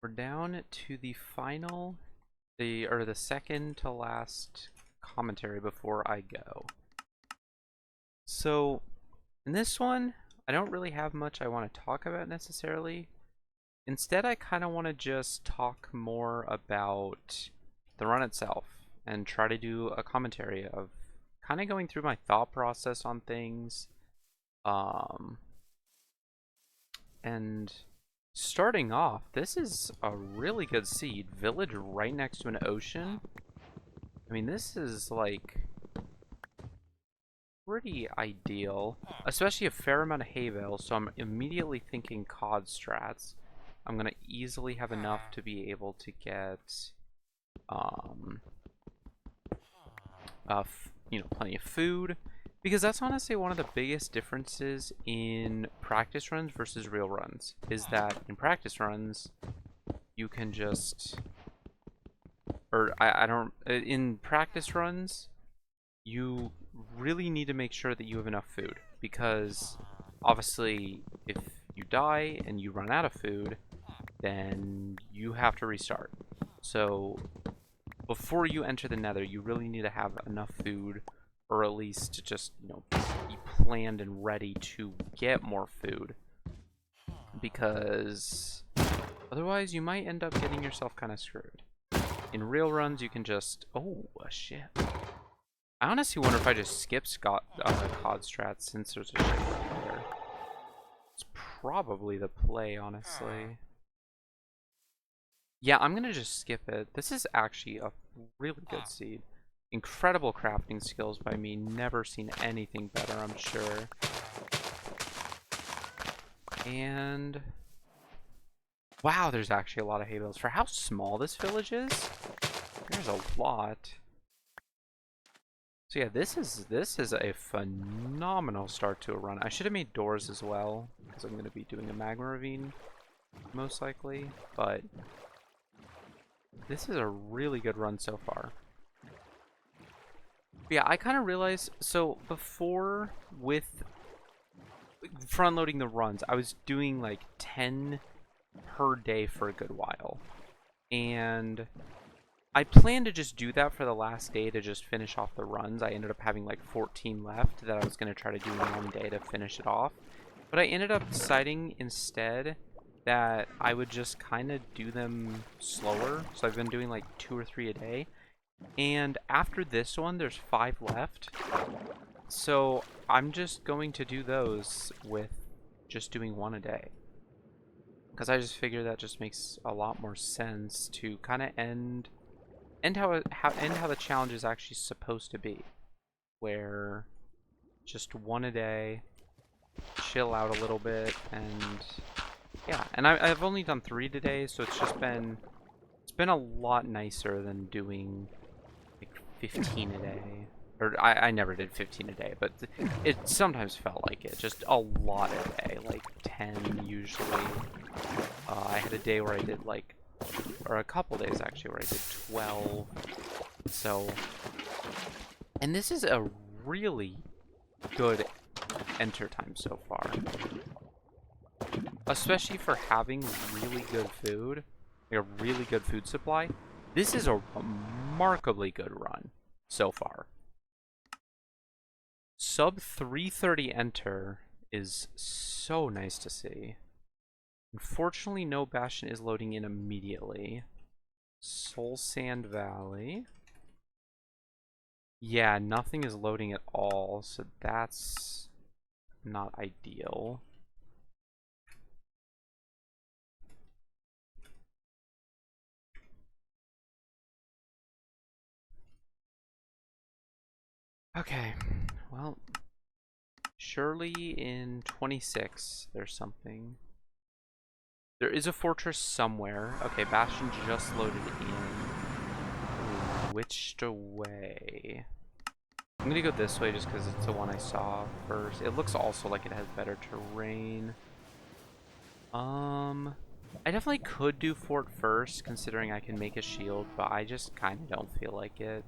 We're down to the final, the second to last commentary before I go. So, in this one, I don't really have much I want to talk about necessarily. Instead, I kind of want to just talk more about the run itself and try to do a commentary of kind of going through my thought process on things. And starting off, this is a really good seed. Village right next to an ocean. I mean, this is like pretty ideal, especially a fair amount of hay bales, so I'm immediately thinking cod strats. I'm gonna easily have enough to be able to get plenty of food, because that's honestly one of the biggest differences in practice runs versus real runs, is that in practice runs you can just, in practice runs you really need to make sure that you have enough food, because obviously if you die and you run out of food, then you have to restart. So before you enter the nether, you really need to have enough food, or at least to just, be planned and ready to get more food, because otherwise you might end up getting yourself kind of screwed. In real runs, you can just, oh shit. I honestly wonder if I just skip cod strats since there's a ship right there. It's probably the play, honestly. Yeah, I'm gonna just skip it. This is actually a really good seed. Incredible crafting skills by me. Never seen anything better, I'm sure. And wow, there's actually a lot of hay bales. For how small this village is, there's a lot. So yeah, this is a phenomenal start to a run. I should have made doors as well, because I'm going to be doing a magma ravine, most likely. But this is a really good run so far. But yeah, I kind of realized, so before, with front loading the runs, I was doing like 10 per day for a good while. And I planned to just do that for the last day to just finish off the runs. I ended up having like 14 left that I was going to try to do in one day to finish it off. But I ended up deciding instead that I would just kind of do them slower. So I've been doing like 2 or 3 a day. And after this one, there's 5 left. So I'm just going to do those with just doing 1 a day, because I just figure that just makes a lot more sense to kind of end how the challenge is actually supposed to be, where just 1 a day, chill out a little bit, and yeah. And I've only done 3 today, so it's been a lot nicer than doing like 15 a day. Or I never did 15 a day, but it sometimes felt like it. Just a lot a day, like 10 usually. I had a day where I did like, or a couple days actually, where I did 12. So, and this is a really good enter time so far. Especially for having really good food, like a really good food supply. This is a remarkably good run so far. Sub 330 enter is so nice to see. Unfortunately, no Bastion is loading in immediately. Soul Sand Valley. Yeah, nothing is loading at all, so that's not ideal. Okay, well, surely in 26 there's something. There is a fortress somewhere. Okay, Bastion just loaded in. Ooh, which way? I'm gonna go this way just because it's the one I saw first. It looks also like it has better terrain. I definitely could do fort first, considering I can make a shield, but I just kind of don't feel like it.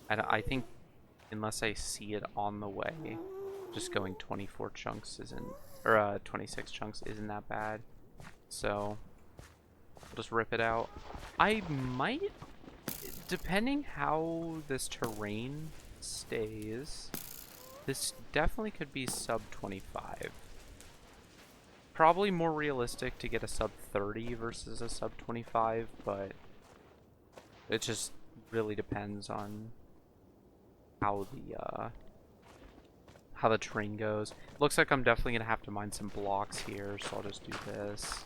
I think unless I see it on the way, just going 24 chunks isn't, or 26 chunks isn't that bad. So We'll just rip it out. I might, depending how this terrain stays, this definitely could be sub 25. Probably more realistic to get a sub 30 versus a sub 25, but it just really depends on how the terrain goes. Looks like I'm definitely gonna have to mine some blocks here, so I'll just do this.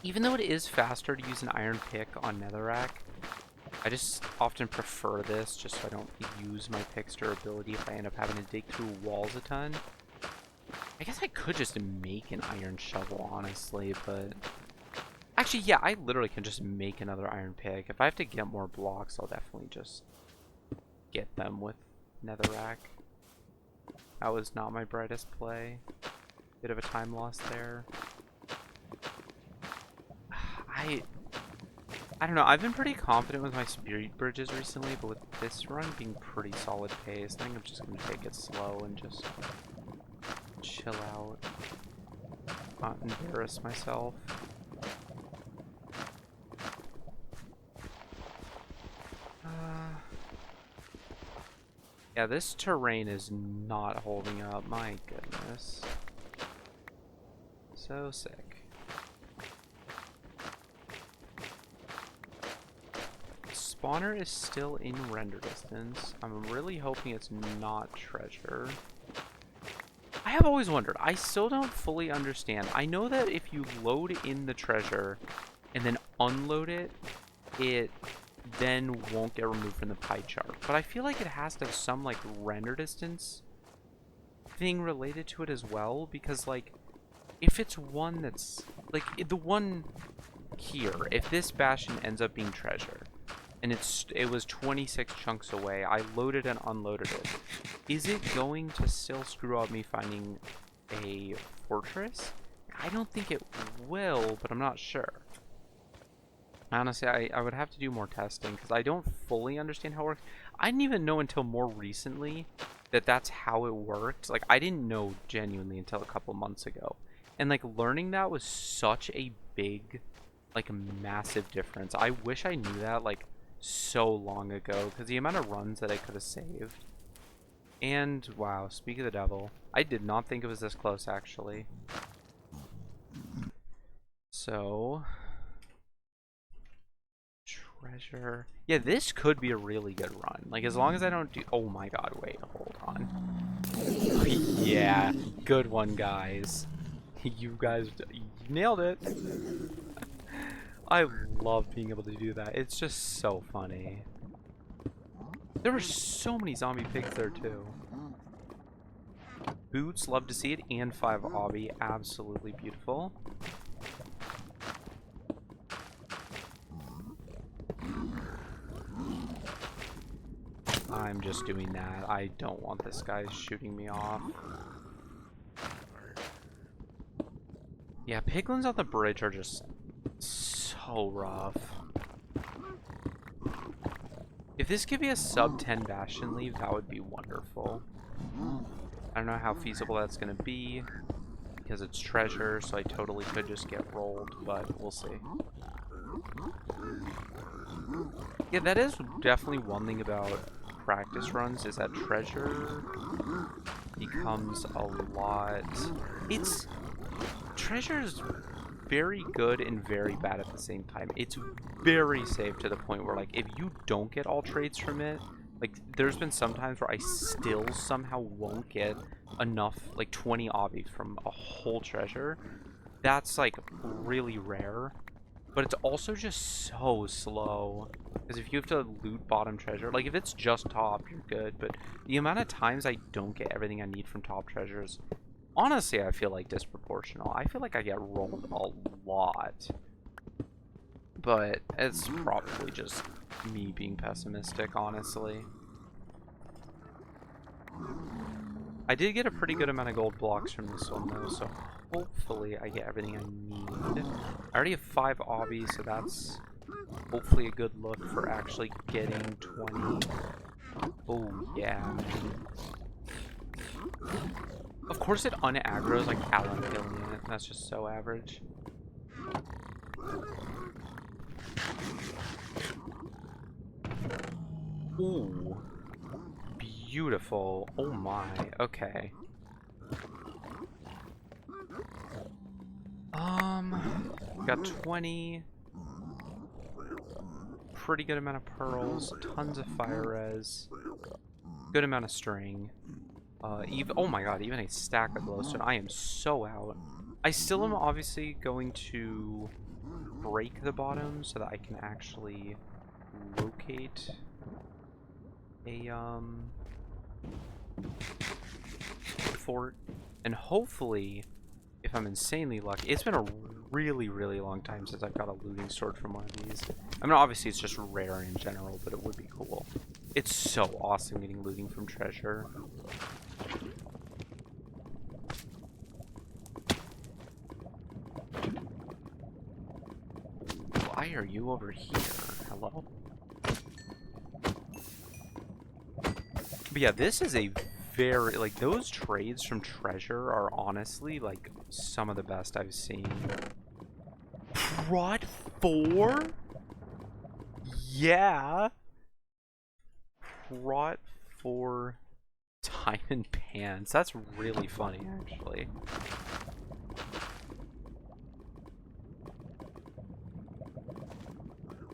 Even though it is faster to use an iron pick on netherrack, I just often prefer this just so I don't use my pick's durability if I end up having to dig through walls a ton. I guess I could just make an iron shovel, honestly, but... Actually, yeah, I literally can just make another iron pick. If I have to get more blocks, I'll definitely just get them with netherrack. That was not my brightest play. Bit of a time loss there. I don't know, I've been pretty confident with my speed bridges recently, but with this run being pretty solid pace, I think I'm just going to take it slow and just chill out. Not embarrass myself. Yeah, this terrain is not holding up, my goodness. So sick. Spawner is still in render distance. I'm really hoping it's not treasure. I have always wondered. I still don't fully understand. I know that if you load in the treasure and then unload it, it then won't get removed from the pie chart. But I feel like it has to have some like render distance thing related to it as well, because like if it's one that's like the one here, if this bastion ends up being treasure and it was 26 chunks away, I loaded and unloaded it, is it going to still screw up me finding a fortress? I don't think it will, but I'm not sure. Honestly, I would have to do more testing because I don't fully understand how it works. I didn't even know until more recently that that's how it worked. Like, I didn't know genuinely until a couple months ago. And, like, learning that was such a big, like, massive difference. I wish I knew that, like, so long ago because the amount of runs that I could have saved. And, wow, speak of the devil. I did not think it was this close, actually. So... treasure. Yeah, this could be a really good run. Like, as long as I don't do... Oh my god, wait, hold on. Yeah, good one, guys. You guys nailed it. I love being able to do that. It's just so funny. There were so many zombie pigs there, too. Boots, love to see it. And 5 obby, absolutely beautiful. I'm just doing that. I don't want this guy shooting me off. Yeah, piglins on the bridge are just so rough. If this could be a sub 10 bastion leave, that would be wonderful. I don't know how feasible that's going to be because it's treasure, so I totally could just get rolled, but we'll see. Yeah, that is definitely one thing about practice runs, is that treasure becomes a lot... Treasure is very good and very bad at the same time. It's very safe to the point where, like, if you don't get all traits from it, like, there's been some times where I still somehow won't get enough, like, 20 obbies from a whole treasure. That's, like, really rare. But it's also just so slow. Because if you have to loot bottom treasure, like if it's just top, you're good. But the amount of times I don't get everything I need from top treasures, honestly, I feel like disproportional. I feel like I get rolled a lot. But it's probably just me being pessimistic, honestly. I did get a pretty good amount of gold blocks from this one, though, so hopefully I get everything I need. I already have 5 obbies, so that's hopefully a good look for actually getting 20. Oh, yeah, man. Of course it un-aggroes like Alan killing it. That's just so average. Ooh. Beautiful. Oh my. Okay. Got 20. Pretty good amount of pearls. Tons of fire res. Good amount of string. Even, oh my god, even a stack of glowstone. I am so out. I still am obviously going to break the bottom so that I can actually locate a fort, and hopefully, if I'm insanely lucky, it's been a really, really long time since I've got a looting sword from one of these. I mean, obviously it's just rare in general, but it would be cool. It's so awesome getting looting from treasure. Why are you over here? Hello? But yeah, this is a very, like, those trades from treasure are honestly, like, some of the best I've seen. Prod 4? Yeah. Prod 4 diamond pants. That's really funny, actually.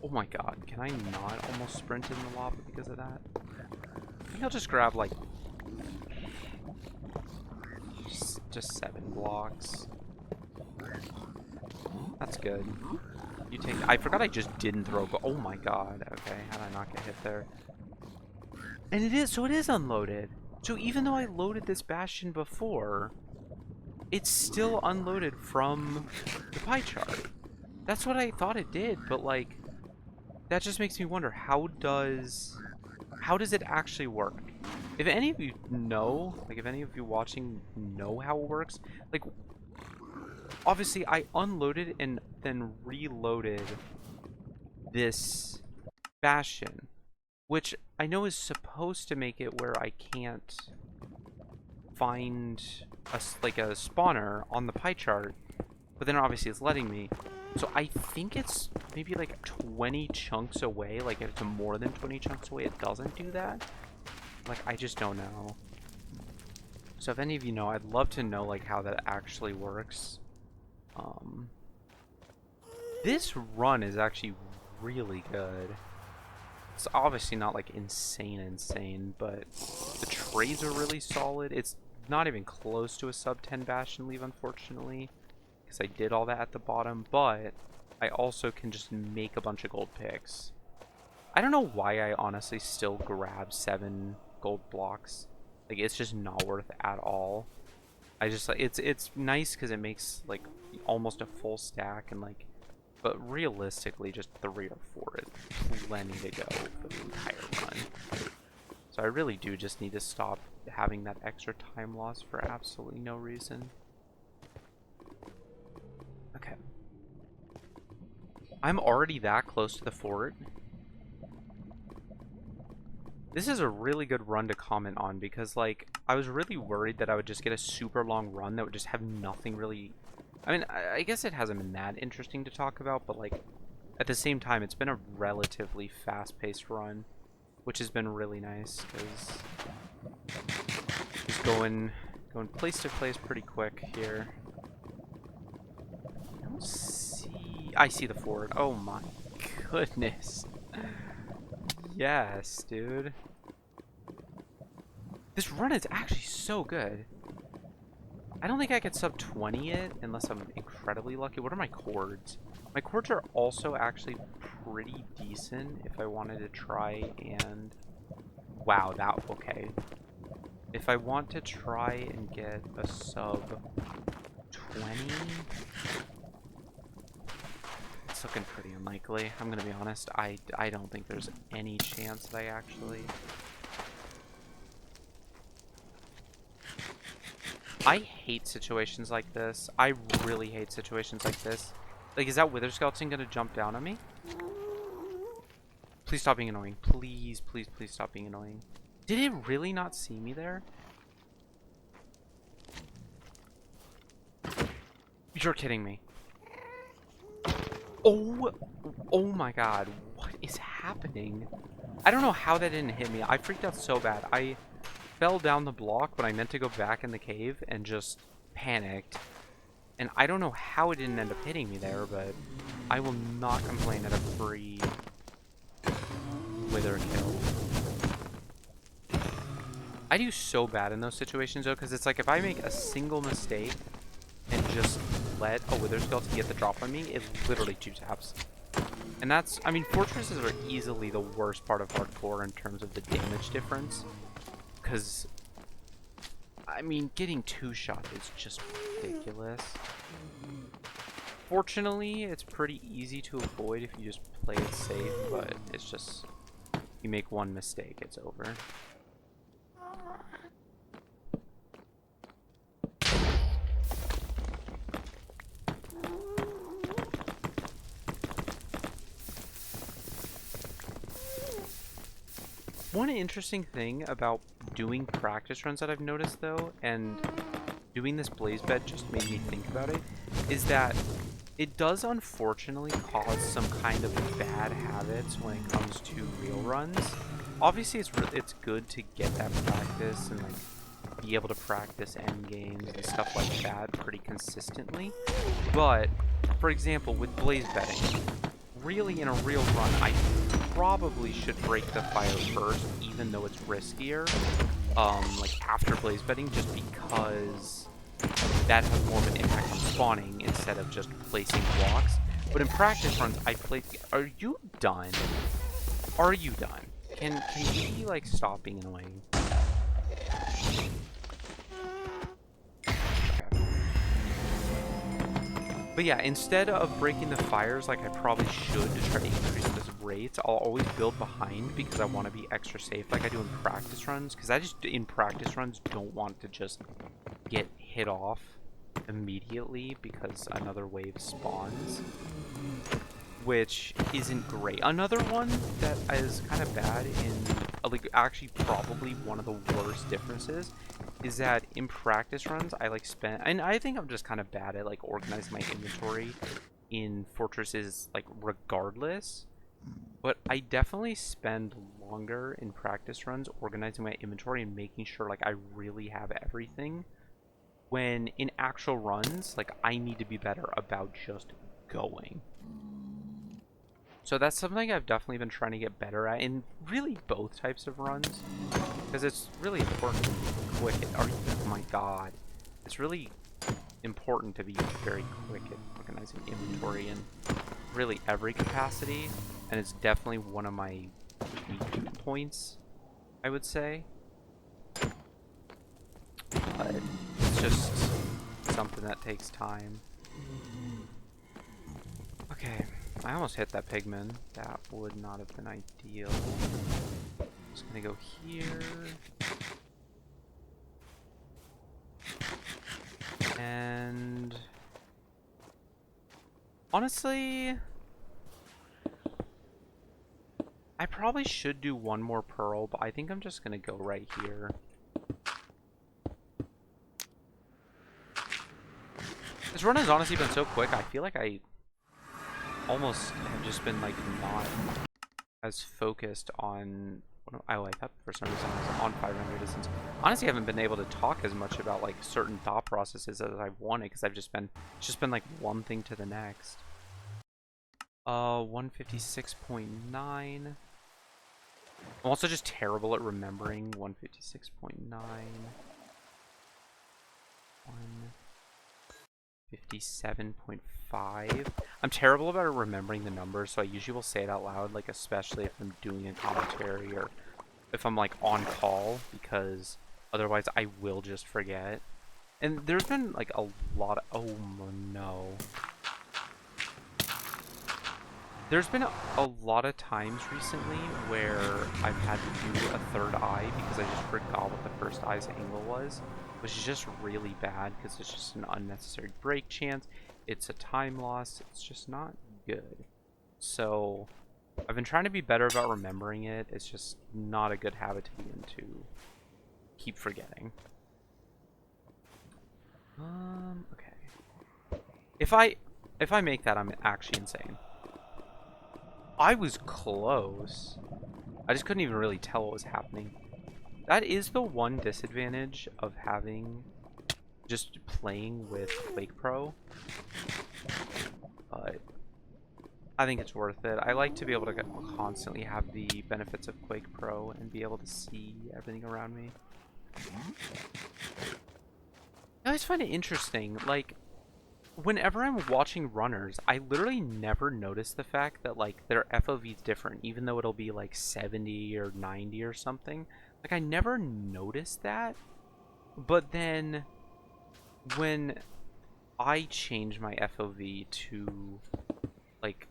Oh my god, can I not almost sprint in the lava because of that? I think I'll just grab, like, just 7 blocks. That's good. You take... I forgot I just didn't throw... Oh my god. Okay, how did I not get hit there? And it is... So it is unloaded. So even though I loaded this bastion before, it's still unloaded from the pie chart. That's what I thought it did, but, like... That just makes me wonder, how does it actually work? If any of you know, like if any of you watching know how it works, like obviously I unloaded and then reloaded this bastion, which I know is supposed to make it where I can't find a spawner on the pie chart, but then obviously it's letting me. So I think it's maybe like 20 chunks away. Like if it's more than 20 chunks away, it doesn't do that. Like I just don't know. So if any of you know, I'd love to know like how that actually works. This run is actually really good. It's obviously not like insane, but the trades are really solid. It's not even close to a sub 10 bastion leave, unfortunately, because I did all that at the bottom, but I also can just make a bunch of gold picks. I don't know why I honestly still grab 7 gold blocks. Like, it's just not worth it at all. I just, like, it's nice because it makes, like, almost a full stack, and, like, but realistically, just 3 or 4 is plenty to go for the entire run. So I really do just need to stop having that extra time loss for absolutely no reason. Okay. I'm already that close to the fort. This is a really good run to comment on because, like, I was really worried that I would just get a super long run that would just have nothing really... I mean, I guess it hasn't been that interesting to talk about, but, like, at the same time, it's been a relatively fast-paced run, which has been really nice because just going place to place pretty quick here. I don't see... I see the fort. Oh my goodness. Yes, dude. This run is actually so good. I don't think I could sub 20 it unless I'm incredibly lucky. What are my chords? My chords are also actually pretty decent if I wanted to try and... Wow, that... Okay. If I want to try and get a sub 20... It's looking pretty unlikely. I'm gonna be honest. I don't think there's any chance that I actually... I hate situations like this. I really hate situations like this. Like, is that Wither Skeleton gonna jump down on me? Please stop being annoying. Please, please, please stop being annoying. Did it really not see me there? You're kidding me. Oh, oh my god, what is happening? I don't know how that didn't hit me. I freaked out so bad. I fell down the block when I meant to go back in the cave and just panicked. And I don't know how it didn't end up hitting me there, but I will not complain at a free wither kill. I do so bad in those situations though, because it's like if I make a single mistake and just let a wither skeleton get the drop on me, it's literally 2 taps. And that's, I mean, fortresses are easily the worst part of hardcore in terms of the damage difference. Because, I mean, getting 2-shot is just ridiculous. Fortunately, it's pretty easy to avoid if you just play it safe, but it's just, you make one mistake, it's over. One interesting thing about doing practice runs that I've noticed though, and doing this blaze bed just made me think about it, is that it does unfortunately cause some kind of bad habits when it comes to real runs. Obviously it's good to get that practice and like be able to practice end games and stuff like that pretty consistently. But for example, with blaze bedding, really in a real run, I probably should break the fire first, even though it's riskier, like after blaze bedding, just because that has more of an impact on spawning instead of just placing blocks. But in practice runs, I place. Are you done? Are you done? Can you like stop being annoying? But yeah, instead of breaking the fires like I probably should to try to increase this rate, I'll always build behind because I want to be extra safe like I do in practice runs. Because I just, in practice runs, don't want to just get hit off immediately because another wave spawns, which isn't great. Another one that is kind of bad in, like actually probably one of the worst differences, is that in practice runs, I like spend, and I think I'm just kind of bad at like organizing my inventory in fortresses like regardless, but I definitely spend longer in practice runs organizing my inventory and making sure like I really have everything, when in actual runs, like I need to be better about just going. So that's something I've definitely been trying to get better at in really both types of runs, because it's really important to be quick at, oh my god, it's really important to be very quick at organizing inventory in really every capacity, and it's definitely one of my weak points, I would say. But it's just something that takes time. Okay. I almost hit that pigman. That would not have been ideal. Just gonna go here. And honestly, I probably should do one more pearl, but I think I'm just gonna go right here. This run has honestly been so quick, I feel like I almost have just been like not as focused on, oh, I thought for some reason I was on 500 distance. Honestly, I haven't been able to talk as much about like certain thought processes as I've wanted, because I've just been, it's just been like one thing to the next. 156.9. I'm also just terrible at remembering 156.9. 157.5. I'm terrible about remembering the numbers, so I usually will say it out loud, like especially if I'm doing a commentary or if I'm like on call, because otherwise I will just forget. And there's been like a lot of, oh no. There's been a lot of times recently where I've had to do a third eye because I just forgot what the first eye's angle was, which is just really bad because it's just an unnecessary break chance. It's a time loss. It's just not good. So I've been trying to be better about remembering it. It's just not a good habit to be in to keep forgetting. Okay. If I make that, I'm actually insane. I was close. I just couldn't even really tell what was happening. That is the one disadvantage of having just playing with Quake Pro. But I think it's worth it. I like to be able to constantly have the benefits of Quake Pro and be able to see everything around me. I always find it interesting, like, whenever I'm watching runners, I literally never notice the fact that, like, their FOV is different, even though it'll be, like, 70 or 90 or something. Like, I never noticed that, but then when I change my FOV to, like,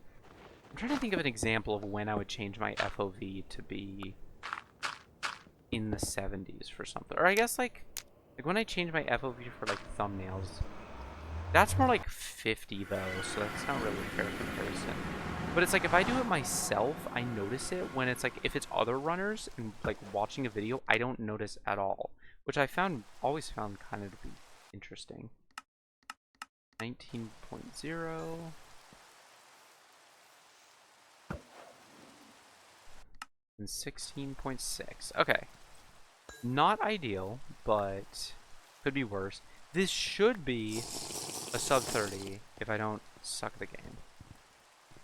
I'm trying to think of an example of when I would change my FOV to be in the 70s for something. Or I guess, like when I change my FOV for, like, thumbnails, that's more like 50, though, so that's not really a fair comparison. But it's like, if I do it myself, I notice it when it's like, if it's other runners and, like, watching a video, I don't notice at all. Which I always found kind of to be interesting. 19.0. And 16.6. Okay. Not ideal, but could be worse. This should be a sub 30 if I don't suck at the game.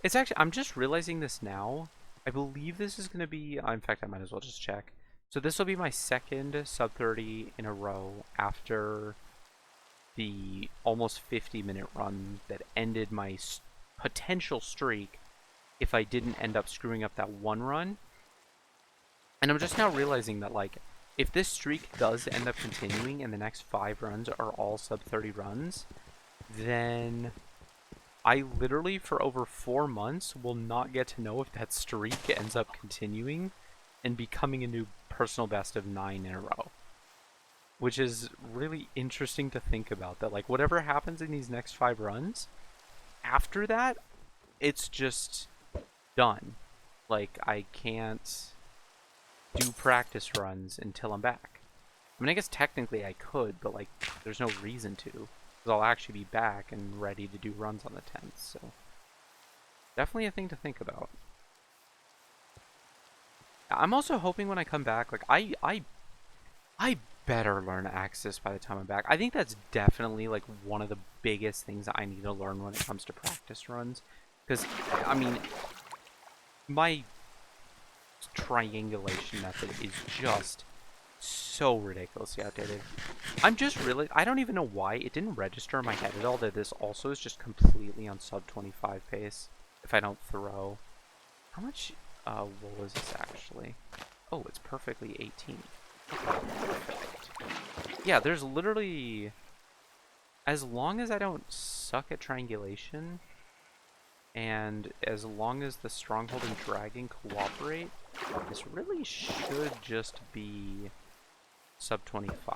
It's actually, I'm just realizing this now. I believe this is going to be, in fact, I might as well just check. So this will be my second sub 30 in a row after the almost 50-minute run that ended my potential streak if I didn't end up screwing up that one run. And I'm just now realizing that, like, if this streak does end up continuing and the next 5 runs are all sub 30 runs, then I literally for over 4 months will not get to know if that streak ends up continuing and becoming a new personal best of 9 in a row. Which is really interesting to think about, that, like, whatever happens in these next 5 runs, after that, it's just done. Like, I can't do practice runs until I'm back. I mean, I guess technically I could, but, like, there's no reason to, because I'll actually be back and ready to do runs on the 10th, so definitely a thing to think about. I'm also hoping when I come back, like, I better learn Axis by the time I'm back. I think that's definitely, like, one of the biggest things that I need to learn when it comes to practice runs, because, I mean, my triangulation method is just so ridiculously outdated. I don't even know why it didn't register in my head at all that this also is just completely on sub 25 pace if I don't throw. How much wool is this actually? Oh, it's perfectly 18. Okay, perfect. Yeah, there's literally, as long as I don't suck at triangulation, and as long as the Stronghold and Dragon cooperate, this really should just be sub 25.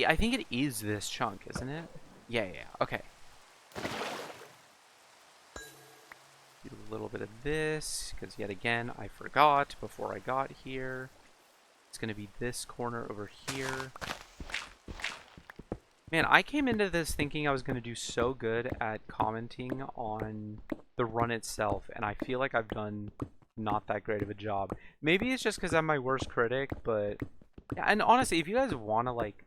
I think it is this chunk, isn't it? Yeah, okay. Do a little bit of this, because yet again, I forgot before I got here. It's going to be this corner over here. Man, I came into this thinking I was going to do so good at commenting on the run itself, and I feel like I've done not that great of a job. Maybe it's just because I'm my worst critic, but yeah, and honestly, if you guys want to, like,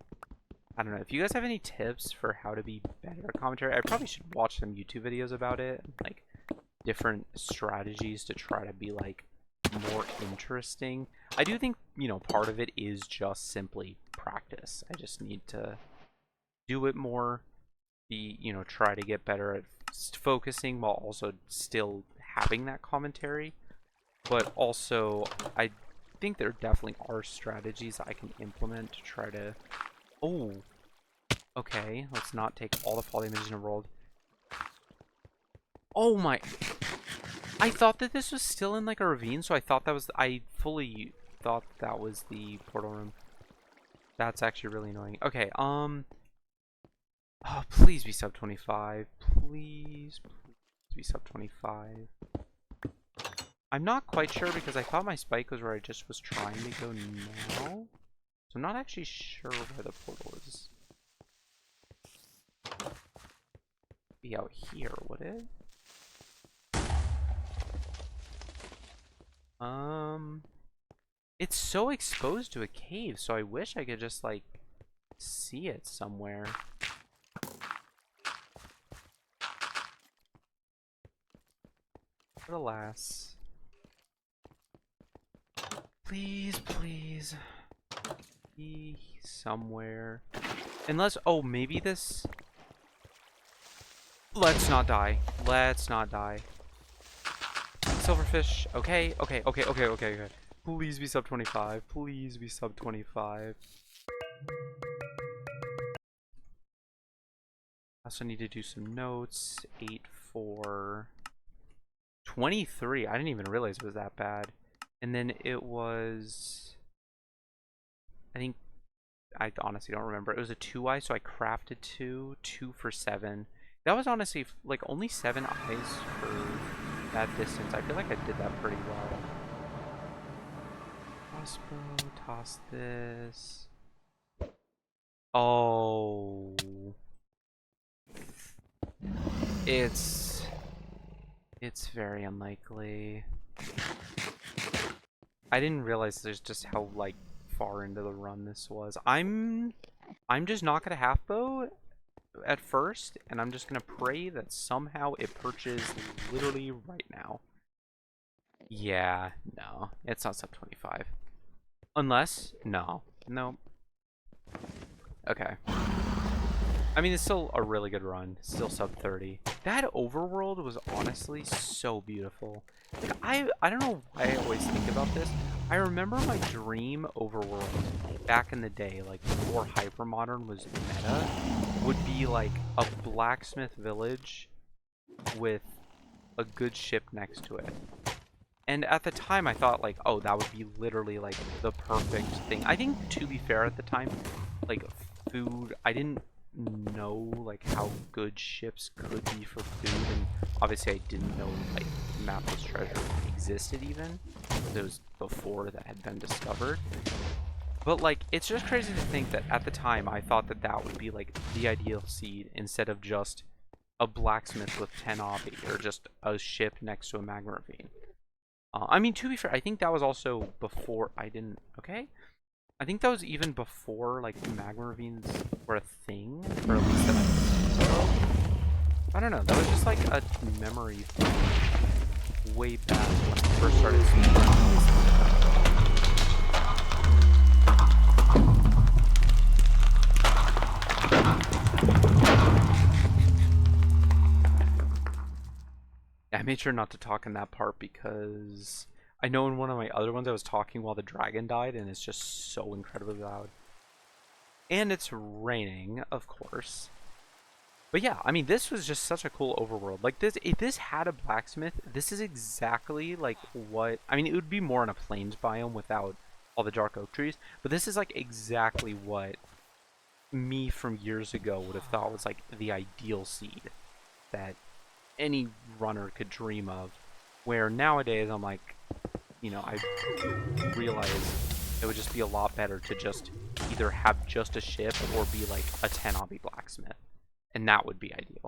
I don't know, if you guys have any tips for how to be better at commentary, I probably should watch some YouTube videos about it, like different strategies to try to be, like, more interesting. I do think, you know, part of it is just simply practice. I just need to do it more, you know, try to get better at focusing while also still having that commentary. But also, I think there definitely are strategies I can implement to try to... Oh, okay, let's not take all the fall damage in a roll. Oh my... I thought that this was still in, like, a ravine, so I thought that was... I fully thought that was the portal room. That's actually really annoying. Okay, oh, please be sub 25. Please be sub 25. I'm not quite sure because I thought my spike was where I just was trying to go now. So I'm not actually sure where the portal is. Be out here, would it? It's so exposed to a cave, so I wish I could just like see it somewhere. But alas. Please, please. Be somewhere. Unless, oh, maybe this... Let's not die. Let's not die. Silverfish. Okay, okay, okay, okay, okay, okay. Please be sub 25. Please be sub 25. I also need to do some notes. 8, 4... 23. I didn't even realize it was that bad. And then it was... I think... I honestly don't remember. It was a 2 eye, so I crafted 2. 2 for 7. That was honestly, like, only 7 eyes for that distance. I feel like I did that pretty well. Crossbow, toss this. Oh. It's very unlikely. I didn't realize there's just how, like, far into the run this was. I'm just not gonna half bow at first, and I'm just gonna pray that somehow it perches literally right now. Yeah, no, it's not sub 25. Unless, no. Okay. I mean, it's still a really good run. Still sub 30. That overworld was honestly so beautiful. Like, I don't know why I always think about this. I remember my dream overworld back in the day, like before hypermodern was meta, would be like a blacksmith village with a good ship next to it. And at the time I thought like, oh, that would be literally like the perfect thing. I think, to be fair, at the time, like food, I didn't know like how good ships could be for food, and obviously I didn't know like Mapless Treasure existed even. It was before that had been discovered. But like, it's just crazy to think that at the time I thought that that would be like the ideal seed instead of just a blacksmith with 10 obby or just a ship next to a magma ravine. I mean, to be fair, I think that was also before I didn't... Okay? I think that was even before, like, magma ravines were a thing. Or at least that I don't know. That was just, like, a memory thing way back when I first started Speedrunning. I made sure not to talk in that part because I know in one of my other ones I was talking while the dragon died, and it's just so incredibly loud. And it's raining, of course. But yeah, I mean, this was just such a cool overworld. Like, this, if this had a blacksmith, this is exactly like what... I mean, it would be more in a plains biome without all the dark oak trees, but this is like exactly what me from years ago would have thought was like the ideal seed that any runner could dream of, where nowadays I'm like, you know, I realize it would just be a lot better to just either have just a ship or be like a 10 obby blacksmith, and that would be ideal.